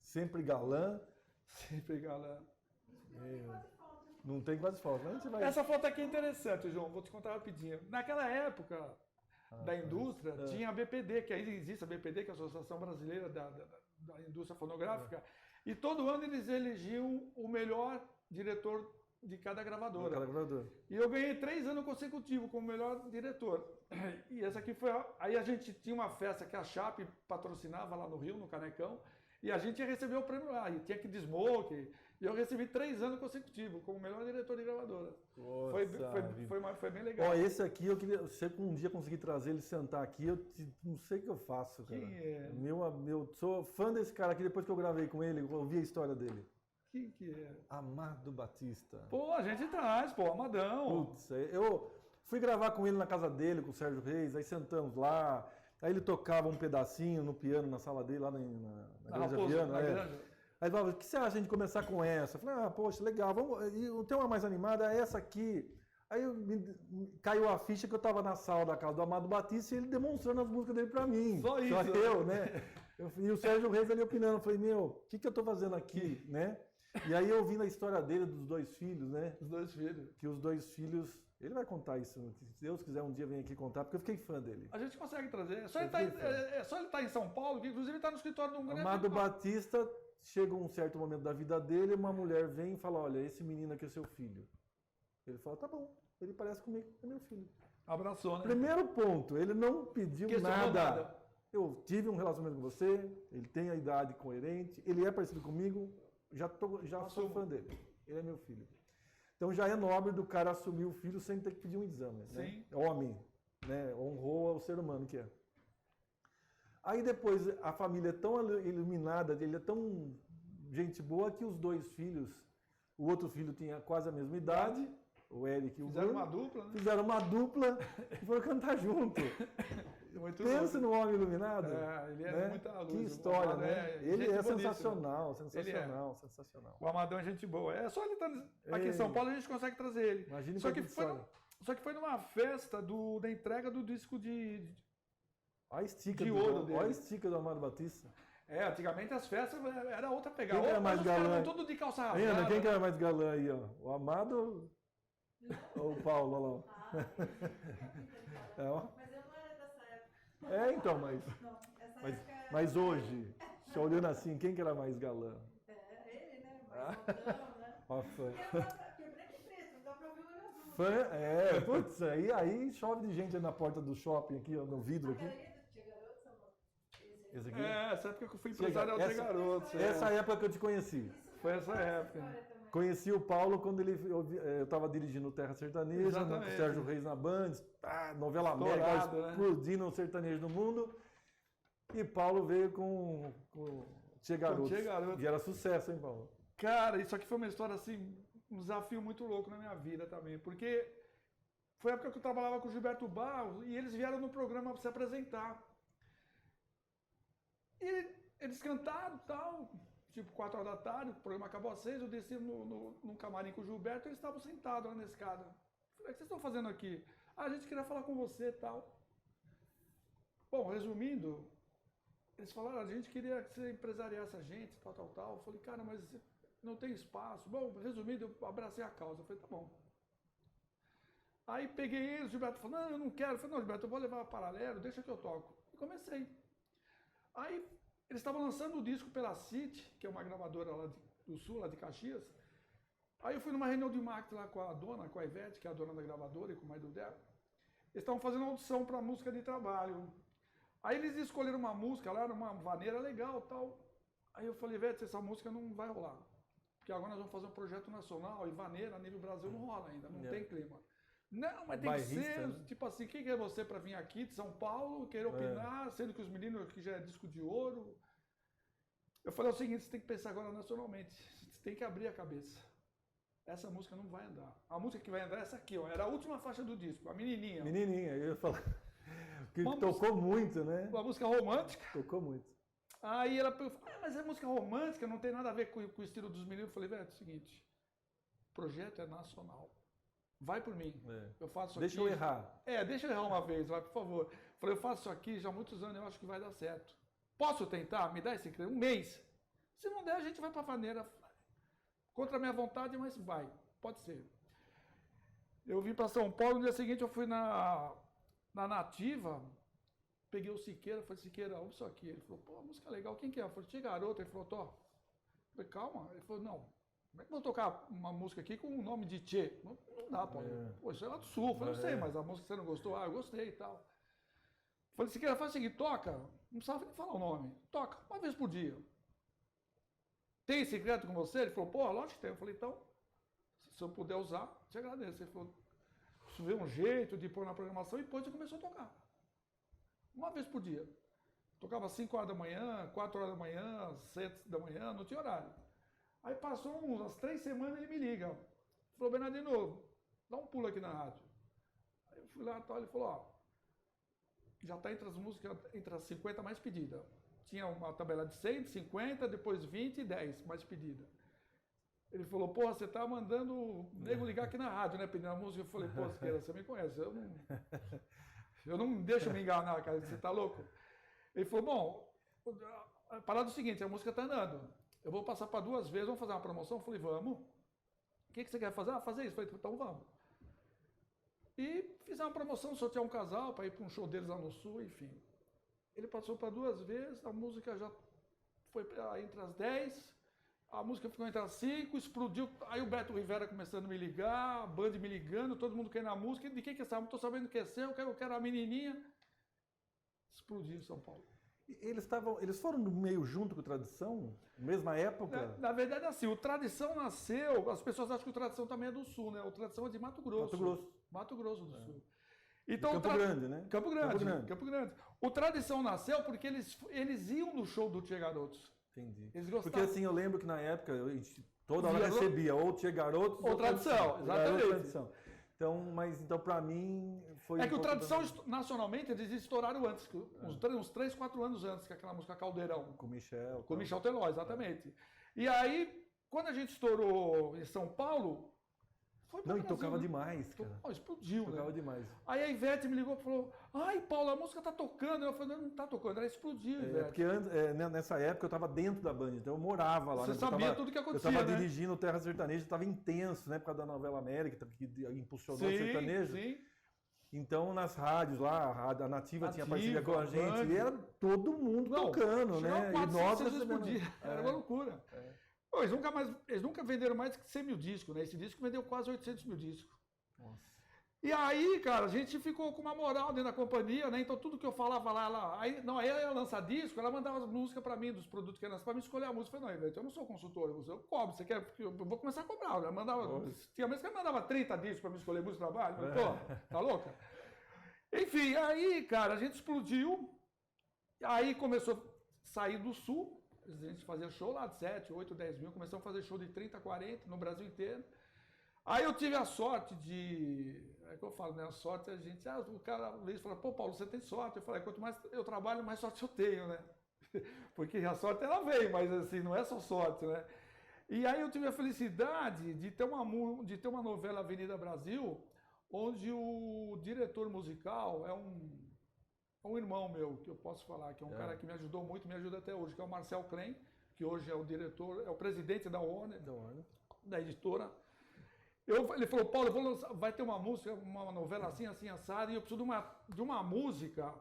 Sempre galã. Sempre galã. Não tem quase falta, mas a gente vai... Essa foto aqui é interessante, João, vou te contar rapidinho. Naquela época da indústria, tinha a BPD, que ainda existe a BPD, que é a Associação Brasileira da Indústria Fonográfica, e todo ano eles elegiam o melhor diretor de cada gravadora. E eu ganhei 3 anos consecutivos como melhor diretor. E essa aqui foi... Aí a gente tinha uma festa que a Chape patrocinava lá no Rio, no Canecão, e a gente ia receber o prêmio lá, e tinha que de smoke, e eu recebi 3 anos consecutivos como melhor diretor de gravadora. Foi bem legal. Ó, esse aqui, eu queria, se eu um dia conseguir trazer ele sentar aqui, não sei o que eu faço, cara. Quem é? Sou fã desse cara aqui, depois que eu gravei com ele, eu ouvi a história dele. Quem que é? Amado Batista. Pô, a gente traz, Amadão. Putz, eu fui gravar com ele na casa dele, com o Sérgio Reis, aí sentamos lá, aí ele tocava um pedacinho no piano na sala dele, lá na Granja Viana. Aí ele falava, o que você acha de a gente começar com essa? Eu falei, poxa, legal, vamos, tem uma mais animada, é essa aqui. Aí caiu a ficha que eu estava na sala da casa do Amado Batista e ele demonstrando as músicas dele para mim. Só isso. Só eu, né? E o Sérgio Reis ali opinando. Eu falei, o que eu estou fazendo aqui, né? E aí eu vi na história dele, dos 2 filhos, né? Os 2 filhos. Que os 2 filhos... Ele vai contar isso, se Deus quiser um dia vem aqui contar, porque eu fiquei fã dele. A gente consegue trazer. É só ele estar em São Paulo, que inclusive ele está no escritório de um grande... Amado Batista, chega um certo momento da vida dele, uma mulher vem e fala, olha, esse menino aqui é seu filho. Ele fala, tá bom, ele parece comigo, é meu filho. Abraçou, né? Primeiro ponto, ele não pediu nada. Eu tive um relacionamento com você, ele tem a idade coerente, ele é parecido comigo, já sou fã dele. Ele é meu filho. Então já é nobre do cara assumir o filho sem ter que pedir um exame. Sim. Né? Homem, né? Honrou o ser humano que é. Aí depois a família é tão iluminada, ele é tão gente boa que os 2 filhos, o outro filho tinha quase a mesma idade, o Eric e o Fizeram Bruno, uma dupla, né? Fizeram uma dupla e foram cantar junto. Pensa no homem iluminado. Ele é né? muita luz. Que história, né? Ele é sensacional, sensacional. sensacional. O Amadão é gente boa. É só ele estar aqui em São Paulo, a gente consegue trazer ele. Imagina só que foi numa festa da entrega do disco de Olha a estica olha a estica do Amado Batista. Antigamente as festas era outra pegada. Quem era mais galã? Tudo de calça rasgada. Quem que era mais galã aí, ó? O Amado ou o Paulo? Olha lá. Mas eu não era dessa época. Então, mas hoje, se olhando assim, quem que era mais galã? Ele, né? Mais rodão, né? Ó, fã. Porque branco e preto, não dá pra ouvir o olho azul. Putz, aí chove de gente na porta do shopping aqui, ó, no vidro aqui. Esse aqui? Essa época que eu fui empresário Tia Garoto. Essa época que eu te conheci. Foi essa época. Conheci o Paulo quando eu estava dirigindo Terra Sertaneja, com o Sérgio Reis na Band, novela América, explodindo o sertanejo no mundo. E Paulo veio com Tia Garoto, que era sucesso, hein, Paulo? Cara, isso aqui foi uma história, assim, um desafio muito louco na minha vida também, porque foi a época que eu trabalhava com o Gilberto Barros e eles vieram no programa para se apresentar. eles cantaram e tal, tipo 4 horas da tarde, o programa acabou às 6, eu desci num camarim com o Gilberto, eles estavam sentados lá na escada. Falei, o que vocês estão fazendo aqui? Ah, a gente queria falar com você e tal. Bom, resumindo, eles falaram, a gente queria que você empresariasse a gente, tal. Eu falei, cara, mas não tem espaço. Bom, resumindo, eu abracei a causa. Eu falei, tá bom. Aí peguei eles, o Gilberto falou, não, eu não quero. Eu falei, não, Gilberto, eu vou levar a paralelo, deixa que eu toco. E comecei. Aí eles estavam lançando o disco pela City, que é uma gravadora lá do Sul, lá de Caxias. Aí eu fui numa reunião de marketing lá com a dona, com a Ivete, que é a dona da gravadora, e com o marido dela. Eles estavam fazendo uma audição para música de trabalho. Aí eles escolheram uma música lá, uma vaneira legal e tal. Aí eu falei, Ivete, essa música não vai rolar. Porque agora nós vamos fazer um projeto nacional e vaneira a nível Brasil não rola ainda, não tem clima. Não, mas tem que ser, né? Tipo assim, quem é você para vir aqui de São Paulo, querer opinar, sendo que os meninos aqui já é disco de ouro. Eu falei o seguinte, você tem que pensar agora nacionalmente, você tem que abrir a cabeça. Essa música não vai andar. A música que vai andar é essa aqui, ó, era a última faixa do disco, a Menininha. Menininha, eu ia falar. Que tocou muito, né? Uma música romântica. Tocou muito. Aí ela falou, mas é música romântica, não tem nada a ver com o estilo dos meninos. Eu falei, velho, é o seguinte, o projeto é nacional. Vai por mim. Eu faço deixa aqui. Eu errar. Deixa eu errar uma vez, vai, por favor. Eu falei, eu faço isso aqui já há muitos anos, eu acho que vai dar certo. Posso tentar? Me dá esse crédito? Um mês. Se não der, a gente vai para a vaneira. Contra a minha vontade, mas vai. Pode ser. Eu vim para São Paulo, no dia seguinte eu fui na Nativa, peguei o Siqueira, falei, Siqueira, ouve isso aqui. Ele falou, pô, música legal, quem que é? Eu falei, Tia Garota. Ele falou, Tó. Eu falei, calma. Ele falou, não. Como é que eu vou tocar uma música aqui com o nome de Tchê? Não dá, Paulo. Pô, isso é lá do Sul. Eu falei, eu sei, mas a música você não gostou? Ah, eu gostei e tal. Eu falei, Siqueira, faz o seguinte, toca. Não precisava nem falar o nome. Toca, uma vez por dia. Tem secreto com você? Ele falou, pô, lógico que tem. Eu falei, então, se eu puder usar, te agradeço. Ele falou, isso veio um jeito de pôr na programação e depois ele começou a tocar. Uma vez por dia. Tocava 5 horas da manhã, 4 horas da manhã, 7 da manhã, não tinha horário. Aí passou umas 3 semanas, ele me liga. Falou, Bernardino, dá um pulo aqui na rádio. Aí eu fui lá e tal, ele falou, ó, já está entre as músicas, entre as 50 mais pedidas. Tinha uma tabela de 100, 50, depois 20 e 10 mais pedida. Ele falou, porra, você tá mandando o nego ligar aqui na rádio, né, pedindo a música. Eu falei, pô, Siqueira, você me conhece, eu não deixo me enganar, cara, você tá louco? Ele falou, bom, a parada é o seguinte, a música tá andando. Eu vou passar para 2 vezes, vamos fazer uma promoção? Eu falei, vamos. O que você quer fazer? Ah, fazer isso. Eu falei, então vamos. E fiz uma promoção, sortear um casal para ir para um show deles lá no Sul, enfim. Ele passou para 2 vezes, a música já foi entre as 10, a música ficou entre as 5, explodiu. Aí o Beto Rivera começando a me ligar, a Band me ligando, todo mundo querendo a música. De quem que é essa? Não estou sabendo que é seu, eu quero a Menininha. Explodiu em São Paulo. Eles foram meio junto com o Tradição? Mesma época? Na verdade, assim, o Tradição nasceu, as pessoas acham que o Tradição também é do Sul, né? O Tradição é de Mato Grosso. Mato Grosso do Sul. Então, Campo Grande, né? Campo Grande. O Tradição nasceu porque eles iam no show do Tia Garotos. Entendi. Eles gostavam. Porque assim, eu lembro que na época, toda hora recebia ou Tia Garotos ou Tradição. Exatamente. Então para mim foi... É que o Tradição, nacionalmente, eles estouraram antes, uns 3, 4 anos antes, que aquela música Caldeirão. Com o Michel. Com o Michel Teló, exatamente. E aí, quando a gente estourou em São Paulo, foi pra Brasil, tocava né? demais, cara. Explodiu, tocava né? demais. Aí a Ivete me ligou e falou, ai, Paulo, a música tá tocando. Eu falei, não tá tocando, ela explodiu, Ivete. Porque nessa época eu estava dentro da Band, então eu morava lá. Você sabia tudo que acontecia, eu estava né? dirigindo Terra Sertaneja, estava intenso, né? Por causa da novela América, que impulsionou o sertanejo. Sim. Então, nas rádios lá, a Nativa tinha parceria com a gente, e era todo mundo tocando, né? E nós recebendo. Era uma loucura. Eles nunca venderam mais que 100 mil discos, né? Esse disco vendeu quase 800 mil discos. Nossa. E aí, cara, a gente ficou com uma moral dentro da companhia, né? Então tudo que eu falava lá, aí ela ia lançar disco, ela mandava as músicas pra mim, dos produtos que ela lançava, pra mim escolher a música. Eu falei, não, eu não sou consultor, eu cobro, você quer? Eu vou começar a cobrar. Ela mandava, tinha mês que ela mandava 30 discos pra mim escolher música de trabalho. Eu falei, pô, tá louca? Enfim, aí, cara, a gente explodiu, aí começou a sair do Sul, a gente fazia show lá de 7, 8, 10 mil, começamos a fazer show de 30, 40 no Brasil inteiro. Aí eu tive a sorte de, é que eu falo, né, a sorte a gente, o cara, o Luiz fala, pô, Paulo, você tem sorte. Eu falei, quanto mais eu trabalho, mais sorte eu tenho, né? Porque a sorte ela veio, mas assim, não é só sorte, né? E aí eu tive a felicidade de ter uma novela Avenida Brasil, onde o diretor musical é um irmão meu, que eu posso falar, que é um cara que me ajudou muito, me ajuda até hoje, que é o Marcel Klein, que hoje é o diretor, é o presidente da Warner, da editora. Ele falou, Paulo, eu vou lançar, vai ter uma música, uma novela assim, assim, assada, e eu preciso de uma música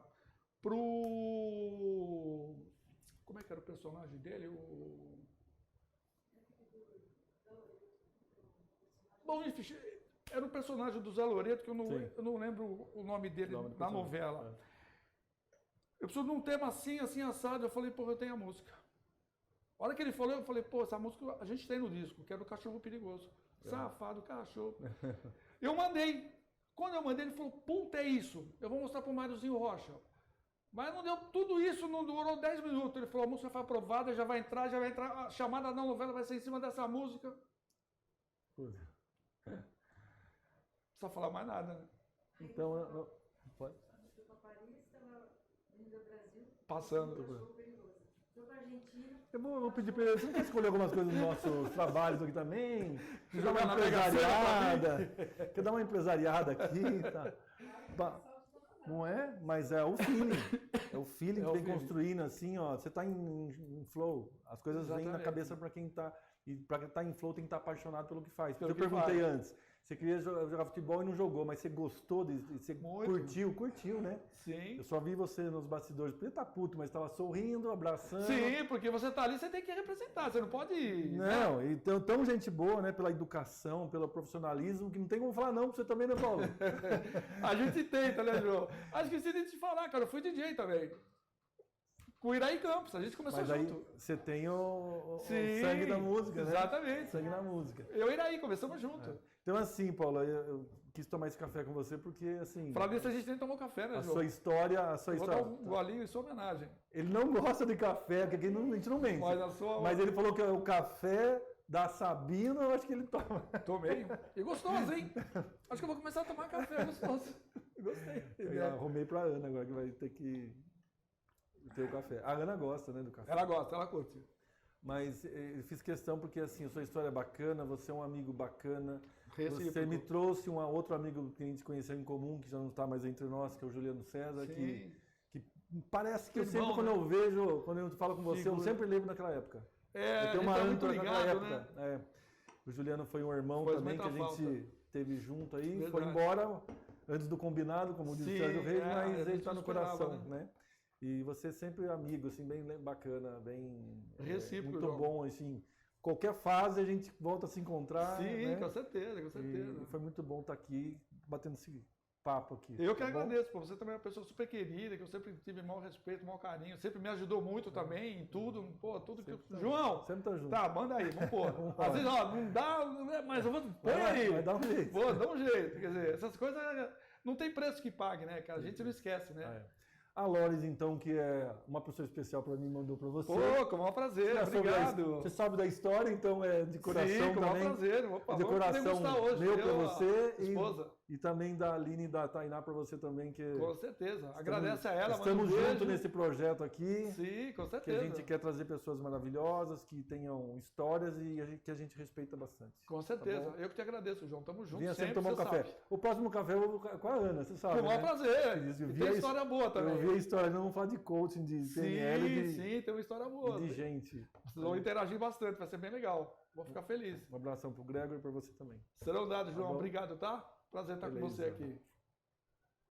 pro... Como é que era o personagem dele? Bom, enfim, era um personagem do Zé Loreto, que eu não lembro o nome dele na novela. Eu preciso de um tema assim, assim, assado. Eu falei, pô, eu tenho a música. A hora que ele falou, eu falei, pô, essa música a gente tem no disco, que é do Cachorro Perigoso. Safado, cachorro. Eu mandei. Quando eu mandei, ele falou, puta, é isso. Eu vou mostrar pro Máriozinho Rocha. Mas não deu tudo isso, não durou 10 minutos. Ele falou, a música foi aprovada, já vai entrar, a chamada da novela vai ser em cima dessa música. Não precisa falar mais nada, né? Então, pode? Passando. Eu vou pedir para ele, você não quer escolher algumas coisas dos nossos trabalhos aqui também? Quer dar uma empresariada? Quer dar uma empresariada aqui? Tá. Não é? Mas é o feeling. É o feeling que vem construindo assim, ó. Você tá em flow, as coisas vêm na cabeça para quem tá. E para estar em flow tem que estar apaixonado pelo que faz. Eu perguntei antes, você queria jogar futebol e não jogou, mas você gostou, você curtiu, né? Sim. Eu só vi você nos bastidores, porque tá puto, mas estava sorrindo, abraçando. Sim, porque você tá ali, você tem que representar, você não pode... Não, né? Então tão gente boa, né? Pela educação, pelo profissionalismo, que não tem como falar não pra você também, né, Paulo? A gente tenta, né, João? Acho que esqueci de te falar, cara, eu fui DJ também. Com o Iraí Campos, a gente começou Mas aí junto. você tem o sangue da música, né? Exatamente. Sangue na música. Eu e o Iraí, começamos junto. Então assim, Paulo, eu quis tomar esse café com você porque, assim... Falar nisso, a gente nem tomou café, né, A João? sua história... Vou dar um golinho em sua homenagem. Ele não gosta de café, porque aqui a gente não mente. Mas ele falou que é o café da Sabina, eu acho que ele toma. Tomei. E gostoso, hein? Acho que eu vou começar a tomar café gostoso. Gostei. Eu arrumei pra Ana agora, que vai ter que ter o café. A Ana gosta, né, do café. Ela gosta, ela curte. Mas eu fiz questão porque, assim, a sua história é bacana, você é um amigo bacana. Recíproco. Você me trouxe um outro amigo que a gente conheceu em comum, que já não está mais entre nós, que é o Juliano César, que parece que eu sempre, quando eu vejo, quando eu falo com você, eu sempre lembro daquela época. Eu tenho uma âncora naquela época. Né? O Juliano foi um irmão também que a gente teve junto aí, verdade. Foi embora antes do combinado, como diz o Sérgio Reis, mas ele está no coração, né? E você sempre amigo, assim, bem bacana, bem... Recíproco, muito bom, assim. Qualquer fase a gente volta a se encontrar. Sim, né? com certeza, com certeza. E foi muito bom estar aqui, batendo esse papo aqui. Eu que agradeço, você também é uma pessoa super querida, que eu sempre tive maior respeito, maior carinho, sempre me ajudou muito também em tudo, pô, tudo que... João! Sempre tá junto. Tá, manda aí, vamos pôr. Às vezes, ó, não dá, mas eu vou... Põe aí! Vai dar um jeito. Pô, dá um jeito, quer dizer, essas coisas não tem preço que pague, né, cara? A gente não esquece, né? A Loris, então, que é uma pessoa especial para mim, mandou para você. Pô, com o maior prazer, obrigado. Você sabe da história, então é de coração também. Sim, com o maior também. prazer. Opa, de coração hoje, meu para você e também da Aline e da Tainá para você também. Que com certeza. Agradece a ela, estamos juntos nesse projeto aqui. Sim, com certeza. Que a gente quer trazer pessoas maravilhosas, que tenham histórias e que a gente respeita bastante. Com certeza. Tá, eu que te agradeço, João. Tamo junto. Vinha sempre tomar um café. Sabe. O próximo café eu vou com a Ana, você sabe. Com o maior prazer. E tem história boa também. Eu vi a história, não vamos falar de coaching, de PNL. Sim, tem uma história boa. De gente. Vocês vão interagir bastante, vai ser bem legal. Vou ficar feliz. Um abração pro Gregor e para você também. Serão dados, João. Obrigado, tá? Prazer estar com você aqui.